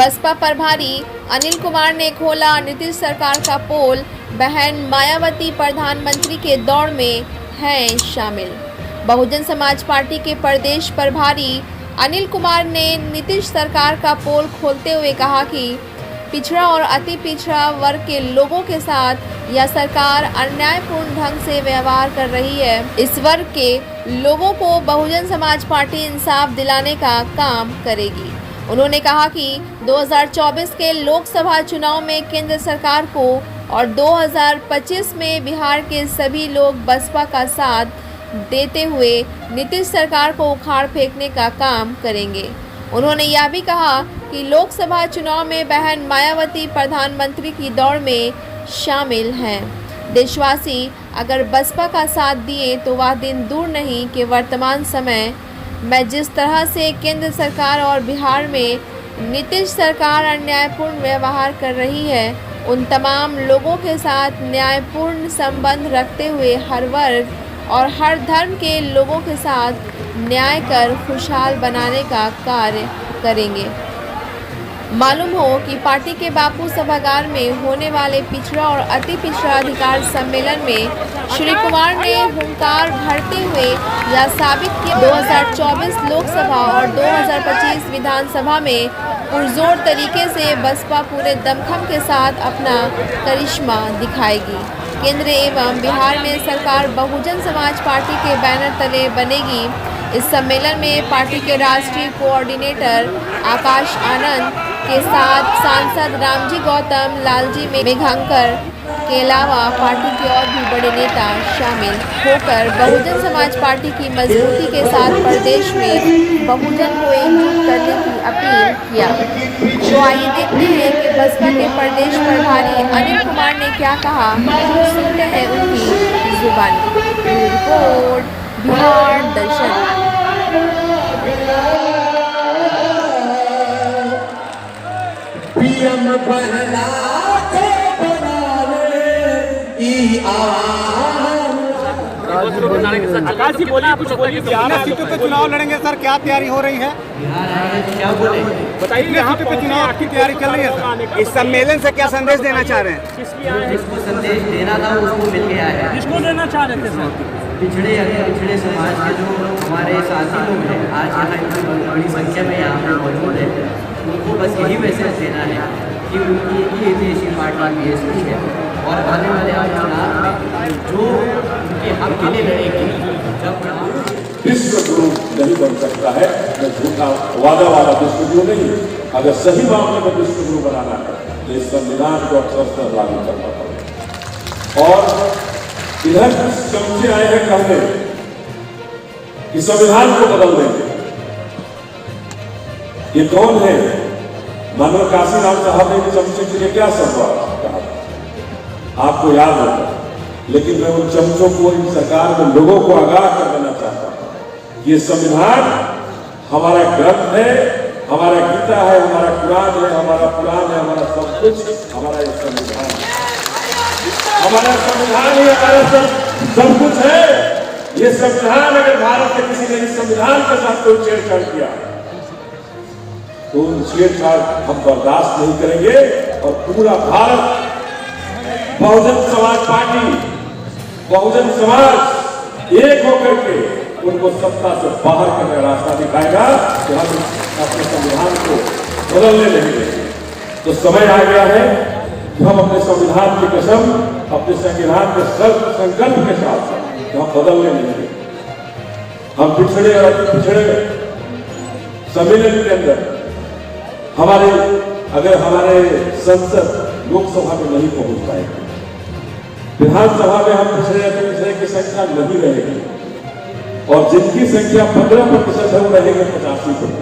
बसपा प्रभारी अनिल कुमार ने खोला नीतीश सरकार का पोल, बहन मायावती प्रधानमंत्री के दौड़ में हैं शामिल। बहुजन समाज पार्टी के प्रदेश प्रभारी अनिल कुमार ने नीतीश सरकार का पोल खोलते हुए कहा कि पिछड़ा और अति पिछड़ा वर्ग के लोगों के साथ यह सरकार अन्यायपूर्ण ढंग से व्यवहार कर रही है। इस वर्ग के लोगों को बहुजन समाज पार्टी इंसाफ दिलाने का काम करेगी। उन्होंने कहा कि 2024 के लोकसभा चुनाव में केंद्र सरकार को और 2025 में बिहार के सभी लोग बसपा का साथ देते हुए नीतीश सरकार को उखाड़ फेंकने का काम करेंगे। उन्होंने यह भी कहा कि लोकसभा चुनाव में बहन मायावती प्रधानमंत्री की दौड़ में शामिल हैं। देशवासी अगर बसपा का साथ दिए तो वह दिन दूर नहीं कि वर्तमान समय में जिस तरह से केंद्र सरकार और बिहार में नीतीश सरकार अन्यायपूर्ण व्यवहार कर रही है, उन तमाम लोगों के साथ न्यायपूर्ण संबंध रखते हुए हर वर्ग और हर धर्म के लोगों के साथ न्याय कर खुशहाल बनाने का कार्य करेंगे। मालूम हो कि पार्टी के बापू सभागार में होने वाले पिछड़ा और अति पिछड़ा अधिकार सम्मेलन में श्री कुमार ने हुंकार भरते हुए यह साबित किया 2024 लोकसभा और 2025 विधानसभा में पुरजोर तरीके से बसपा पूरे दमखम के साथ अपना करिश्मा दिखाएगी। केंद्र एवं बिहार में सरकार बहुजन समाज पार्टी के बैनर तले बनेगी। इस सम्मेलन में पार्टी के राष्ट्रीय कोऑर्डिनेटर आकाश आनंद के साथ सांसद रामजी गौतम, लालजी मेघांकर के अलावा पार्टी के और भी बड़े नेता शामिल होकर बहुजन समाज पार्टी की मजबूती के साथ प्रदेश में बहुजन को एकजुट करने की अपील किया। तो आइए देखते हैं कि बसपा के प्रदेश प्रभारी अनिल कुमार ने क्या कहा, सुनते हैं उनकी जुबानी। रिपोर्ट बिहार दर्शन। पीएम बना के आकाश जी बोलिए, कुछ बोलिए। 11 सीटों पे चुनाव लड़ेंगे सर, क्या तैयारी हो रही है? क्या बोले बताइए, यहाँ पे चुनाव की तैयारी चल रही है सर। इस सम्मेलन से क्या संदेश देना चाह रहे हैं? जिसको संदेश देना था उसको मिल गया है। किसको देना चाह रहे थे सर? पिछड़े समाज के जो हमारे साथी लोग हैं, आज यहाँ इतनी बड़ी संख्या में यहाँ पे मौजूद है, उनको बस यही मैसेज देना है कि उनकी ये देशी पार्टी बीएसपी है और आने वाले चुनाव में जो उनके हक के लिए लड़ेगी, जब विश्व गुरु नहीं बन सकता है। मैं झूठा वादा विश्व गुरु नहीं, अगर सही मामले में विश्व गुरु बनाना है तो इस संविधान को अक्षरशः लागू करना पड़ेगा। और इधर चमचे आए हैं कहने कि संविधान को बदल देंगे। ये कौन है? मानव काशीराम साहब ने चमचे के लिए क्या संवाद कहा था, आपको याद होगा। लेकिन मैं उन चमचों को, इन सरकार में लोगों को आगाह कर देना चाहता हूं। ये संविधान हमारा ग्रंथ है, हमारा गीता है, हमारा कुरान है, हमारा पुराण है, हमारा सब कुछ हमारा ये संविधान है। हमारा संविधान ही हमारा सब कुछ है। ये संविधान, अगर भारत के किसी ने इस संविधान के साथ कोई छेड़छाड़ किया तो उन छेड़छाड़ हम बर्दाश्त नहीं करेंगे। और पूरा भारत बहुजन समाज पार्टी, बहुजन समाज एक होकर के उनको सत्ता से बाहर करने का रास्ता दिखाएगा कि हम अपने संविधान को बदलने लेंगे। तो समय आ गया है कि हम अपने संविधान की कसम, अपने संविधान के संकल्प के साथ हम बदलने लेंगे। हम पिछड़े और अति पिछड़े सम्मेलन के अंदर हमारे संसद लोकसभा में नहीं पहुंच पाएगी, विधानसभा में हम पिछड़े की संख्या नहीं रहेगी और जिनकी संख्या 15% है वो रहेंगे 85%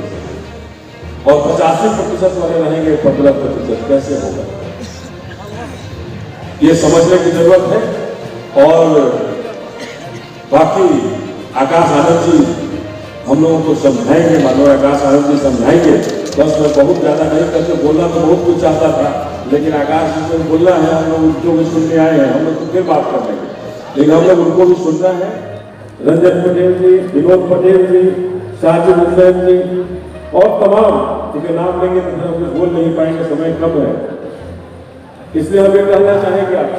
और 85% वाले रहेंगे 15%। कैसे होगा, ये समझने की जरूरत है। और बाकी आकाश आनंद जी हम लोगों को समझाएंगे, मानो आकाश आनंद जी समझाएंगे। बस मैं बहुत ज्यादा नहीं करके बोलना तो बहुत कुछ चाहता था, लेकिन आकाश जी को बोलना है, हम लोग उनको भी सुनने आए हैं, हम लोग तो फिर बात कर लेंगे, लेकिन हम लोग उनको भी सुनना है। रंजन पटेल जी, विनोद पटेल जी, साजिद हुसैन जी, और तमाम जिनके नाम लेंगे तो हम कुछ बोल नहीं पाएंगे, समय कम है, इसलिए हम ये कहना चाहेंगे आप,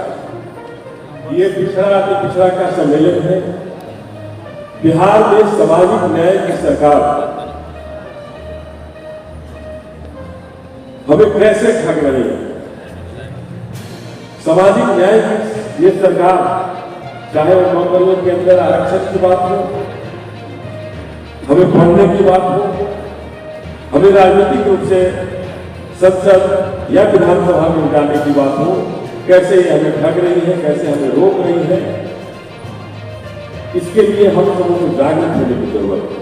ये पिछड़ा अति पिछड़ा का सम्मेलन है। बिहार में सामाजिक न्याय की सरकार हमें कैसे ठग रही है। सामाजिक न्याय की ये सरकार, चाहे वो नौकरियों के अंदर आरक्षण की बात हो, हमें पढ़ने की बात हो, हमें राजनीतिक रूप से संसद या विधानसभा में जाने की बात हो, कैसे ये हमें ठग रही है, कैसे हमें रोक रही है, इसके लिए हम सबों को जागरूक होने की जरूरत है।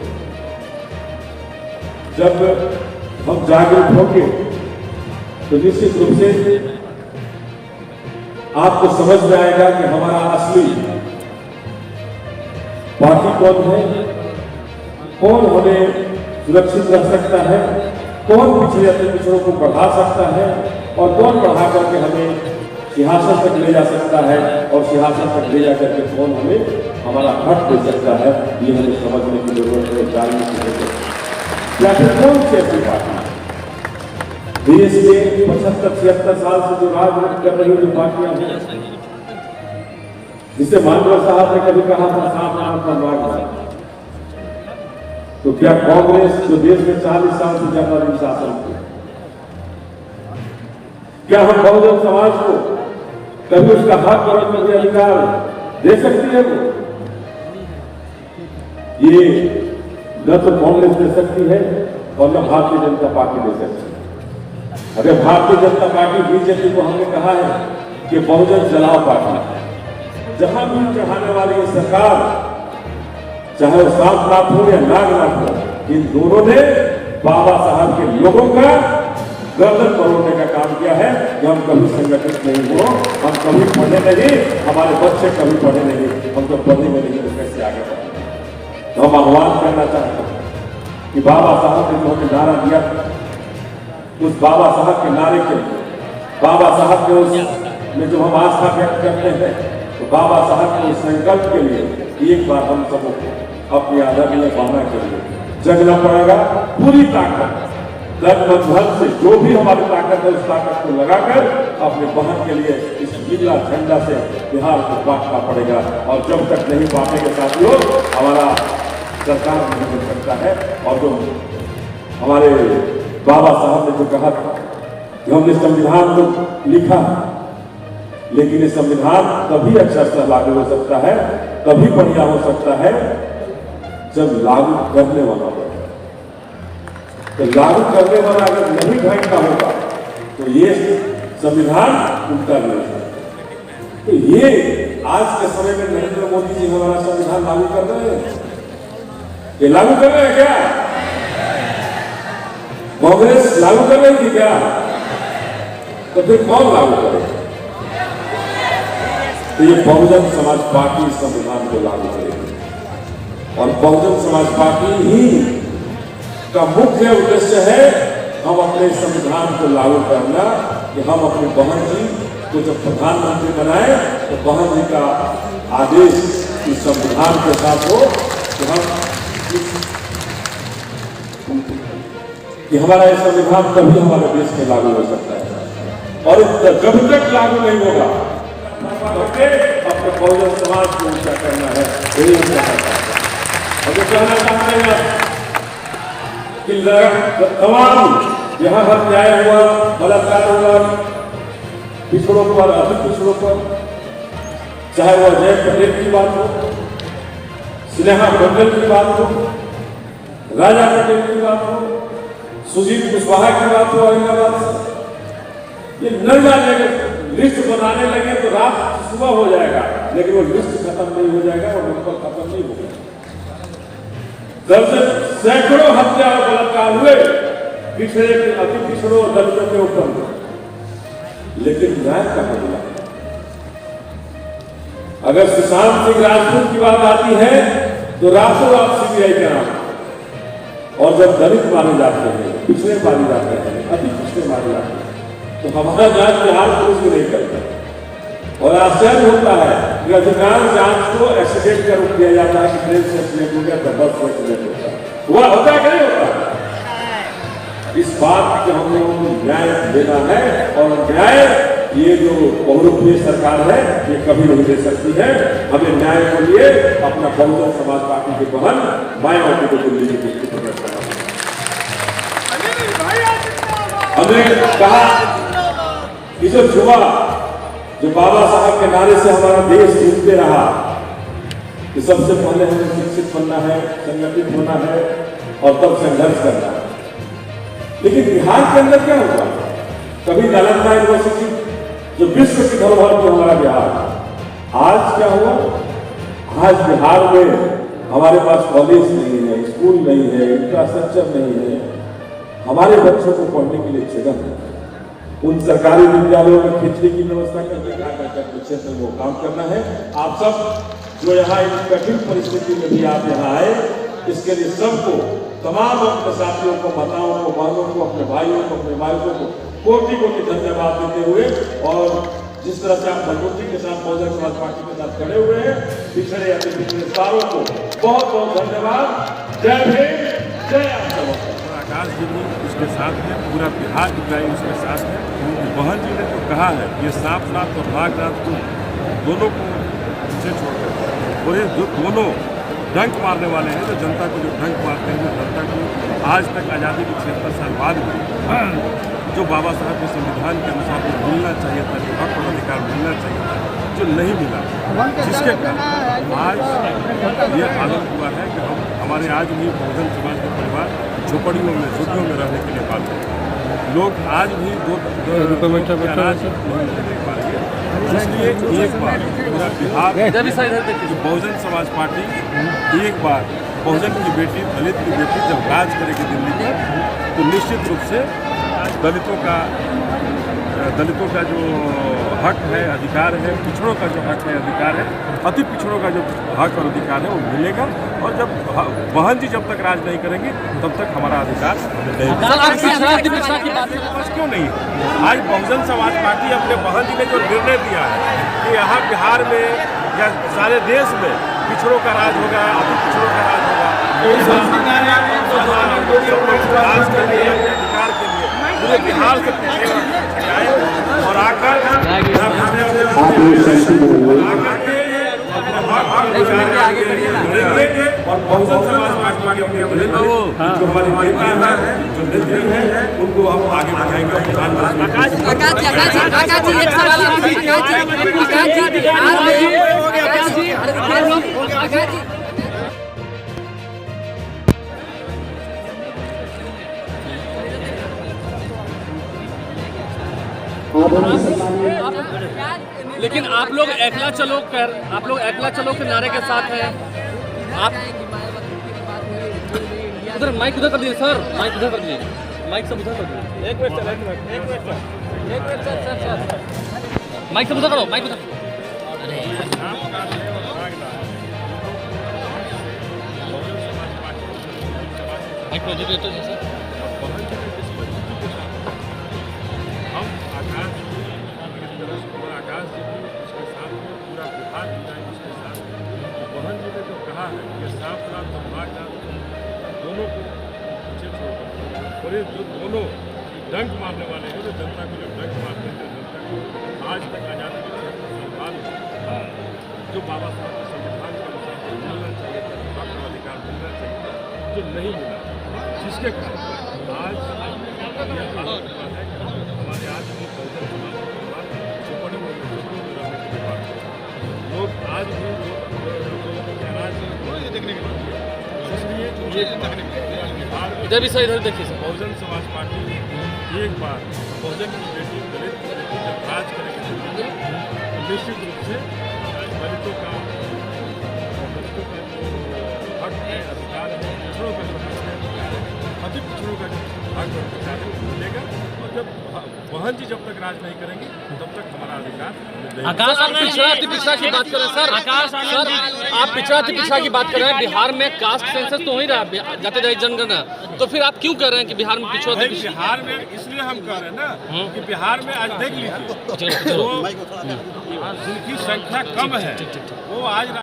जब हम जागरूक होंगे तो निश्चित रूप से आपको समझ में आएगा कि हमारा असली पार्टी कौन है, कौन हमें सुरक्षित रख सकता है, कौन पिछड़े अपने पिछड़ों को बढ़ा सकता है और कौन बढ़ा करके हमें सिंहासन तक ले जा सकता है और सिंहासन तक ले जाकर के कौन हमें हमारा हक दे सकता है। ये हमें समझने की जरूरत है, जानने की जरूरत है। या फिर कौन सी ऐसी पार्टी देश के 75-76 साल से जो राज कर रही जो पार्टियां हैं, जिसे मानव साहब ने कभी कहा था साफ नाम पर मांग, तो क्या कांग्रेस जो देश में 40 साल से ज्यादा दिन शासन की, क्या हम बहुजन समाज को कभी उसका हक और कभी अधिकार दे सकती है? ये न तो कांग्रेस दे सकती है और न भारतीय जनता पार्टी दे सकती है। अगर भारतीय जनता पार्टी बीजेपी को हमने कहा है कि बहुजन चलाओ पार्टी, जहां भी चढ़ाने वाली सरकार, चाहे वो सांपनाथ हो या नागनाथ हो, इन दोनों ने बाबा साहब के लोगों का गर्दन तोड़ने का काम किया है कि हम कभी संगठित नहीं हो, हम कभी पढ़े नहीं, हमारे बच्चे कभी पढ़े नहीं, हम तो पढ़ने में नहीं तो कैसे आगे बढ़े। तो हम आह्वान करना चाहते हैं कि बाबा साहब ने जो हमें नारा दिया, उस बाबा साहब के नारे के लिए, बाबा साहब के उस में जो हम आस्था व्यक्त करते हैं, तो बाबा साहब के उस संकल्प के लिए एक बार हम सबको अपनी आदरणीय भावना के लिए जगना पड़ेगा। पूरी ताकत धन से जो भी हमारी ताकत है उस ताकत को लगाकर अपने बहन के लिए इस नीला झंडा से बिहार को बांटना पड़ेगा। और जब तक नहीं बांटेंगे साथियों, हमारा सरकार नहीं बन सकता है। और जो हमारे बाबा साहब ने जो कहा था कि हमने संविधान को लिखा, लेकिन ये संविधान तभी अक्षरशः लागू हो सकता है, तभी बढ़िया हो सकता है जब लागू करने वाला हो। तो लागू करने वाला अगर नहीं ढंग का होगा तो ये संविधान उल्टा नहीं होगा। तो ये आज के समय में नरेंद्र मोदी जी हमारा संविधान लागू कर रहे हैं, ये लागू कर रहे हैं क्या? कांग्रेस लागू कर रही थी क्या? तो फिर कौन लागू करेगा? तो ये बहुजन समाज पार्टी संविधान को लागू करेगी और बहुजन समाज पार्टी ही का मुख्य उद्देश्य है हम अपने संविधान को लागू करना, कि हम अपनी बहन जी को जब प्रधानमंत्री बनाए तो बहन जी का आदेश इस संविधान के साथ हो कि हमारा यह संविधान तभी हमारे देश में लागू हो सकता है। और जब तक लागू नहीं होगा अपने बहुजन समाज को ऊंचा करना है, यही हम कहना चाहते हैं कि तमाम यहाँ हर न्याय हुआ, बलात्कार हुआ, पिछड़ों पर, अति पिछड़ों पर, चाहे वह जय पटेल की बात हो, स्नेहा मंडल की बात हो, राजा पटेल की बात हो, सुजीत कुशवाहा की बात हो, औरंगाबाद से, ये न जाने लिस्ट बनाने लगे तो रात सुबह हो जाएगा, लेकिन वो लिस्ट खत्म नहीं हो जाएगा, वो नंबर खत्म नहीं होगा। दर्जन सैकड़ों हत्या और बलात्कार हुए पिछड़े के, अति पिछड़ों और दलितों के ऊपर, लेकिन न्याय कहां मिला? अगर सुशांत सिंह राजपूत की बात आती है तो रातों रात सीबीआई का नाम, और जब दलित मारे जाते हैं, पिछड़े मारे जाते हैं, अति पिछड़े मारे जाते हैं, तो हमारा जांच बिहार पुलिस भी नहीं करता। और आश्चर्य होता है कि अधिकांश जांच को एक्सीडेंट का रूप दिया जाता है कि ट्रेन से एक्सीडेंट हो गया, तो बस से एक्सीडेंट होता है। हुआ होता है कि नहीं होता? इस बात की हमने उनको न्याय देना है, और न्याय ये जो बहुरूपीय सरकार है ये कभी नहीं दे सकती है। हमें न्याय के लिए अपना बहुजन समाज पार्टी की बहन मायावती को दिल्ली की कुर्सी पर बैठाना। हमने कहा कि जो युवा जो बाबा साहब के नारे से हमारा देश जीतते रहा कि सबसे पहले हमें शिक्षित बनना है, संगठित होना है और तब संघर्ष करना है। लेकिन बिहार के अंदर क्या हुआ? कभी नालंदा यूनिवर्सिटी जो विश्व की धरोहर में हमारा बिहार, आज क्या हुआ? आज बिहार में हमारे पास कॉलेज नहीं है, स्कूल नहीं है, इंफ्रास्ट्रक्चर नहीं है, हमारे बच्चों को पढ़ने के लिए जगह है। उन सरकारी विद्यालयों में खिचड़ी की व्यवस्था करके क्षेत्र में वो काम करना है। आप सब जो यहाँ एक कठिन परिस्थिति में भी आप यहाँ आए, इसके लिए सबको, तमाम अपने साथियों को, माताओं को, बहनों को, अपने भाइयों को, अपने भाइयों को कोटि कोटि धन्यवाद देते हुए, और जिस तरह से आप मजबूती के साथ बहुजन समाज पार्टी के साथ खड़े हुए हैं, पिछड़े अति पिछड़े सारों को बहुत बहुत धन्यवाद। जय भीम, जय आम। आकाश जी भी उसके साथ है, पूरा बिहार इकाई उसके साथ है। बहन जी ने जो कहा है ये साफ साफ और भागनाथ को दोनों को पीछे छोड़कर, और ये जो दोनों डंक मारने वाले हैं, जो जनता को जो डंक मारते हैं, जो जनता को आज तक आज़ादी के 76 साल बाद भी जो बाबा साहब के संविधान के अनुसार जो मिलना चाहिए था, जो हक और अधिकार मिलना चाहिए था, जो नहीं मिला, जिसके कारण आज ये हालत हुआ है कि हमारे आज भी बहुजन समाज के परिवार झोपड़ियों में, झुग्गियों में रहने के लिए बात है। लोग आज भी दो अनाज नहीं दे पा रहे हैं। इसलिए एक बार पूरा बिहार जो बहुजन समाज पार्टी एक बार बहुजन की बेटी, दलित की बेटी जब राज करेगी दिल्ली में, तो निश्चित रूप से दलितों का जो हक है, अधिकार है, पिछड़ों का जो हक है, अधिकार है, अति पिछड़ों का जो हक और अधिकार है वो मिलेगा। और जब बहन जी जब तक राज नहीं करेंगी तब तक हमारा अधिकार क्यों नहीं है? आज बहुजन समाज पार्टी अपने बहन जी ने जो निर्णय दिया है कि यहाँ बिहार में या सारे देश में पिछड़ों का राज होगा, अति पिछड़ों का राज होगा, राज के लिए, अधिकार के लिए पूरे बिहार से और आकर और बहुजन समाज पार्टी के जो हमारी नेता है, जो नेत्री है, उनको हम आगे बढ़ाएंगे। लेकिन आप लोग एकला चलो के नारे के साथ हैं। आप उधर माइक उधर कर दीजिए सर, माइक उधर कर दीजिए, माइक सब उधर कर दीजिए। एक मिनट सर, माइक सब उधर करो, माइक उधर। माइक को उधर तो सर आकाश जी भी उसके साथ में, पूरा बिहार इकाई उसके साथ में। बहन जी ने जो कहा है कि साफ रात और भागनाथ दोनों को पीछे छोड़कर, और ये जो दोनों डंक मारने वाले हैं, जो जनता को जो डंक मारते हैं, जनता को आज तक आज़ादी के 76 साल बाद जो बाबा साहब के संविधान के अनुसार जो मिलना चाहिए था, जो हक और अधिकार मिलना चाहिए था, जो नहीं मिला, जिसके कारण आज ये हालत हुआ है कि हमारे आज भी बहुजन समाज झोपड़ी में रहने के लिए बात है। लोग आज भी देखने के लिए, इसलिए इधर भी सर, इधर देखिए सर। बहुजन समाज पार्टी एक बार बहुजन की बेटी, दलित की बेटी जब राज करेगी, निश्चित रूप से दलितों का जो हक है, अधिकार है, पिछड़ों का जो हक है, अति पिछड़ों का जो हक और अधिकार है वो मिलेगा। और जब बहन जी जब तक राज नहीं करेंगी तब तक हमारा अधिकार मिलेगा। आकाश, आप पिछड़ा की बात कर रहे हैं सर। आकाश सर, आप पिछड़ा की बात कर रहे हैं। बिहार में कास्ट सेंसस तो हो ही रहा, जाते जाते जनगणना, तो फिर आप क्यों कह रहे हैं कि बिहार में पिछड़ा? बिहार में इसलिए हम कह रहे हैं ना कि बिहार में आज देख लीजिए, जिनकी संख्या कम है वो आज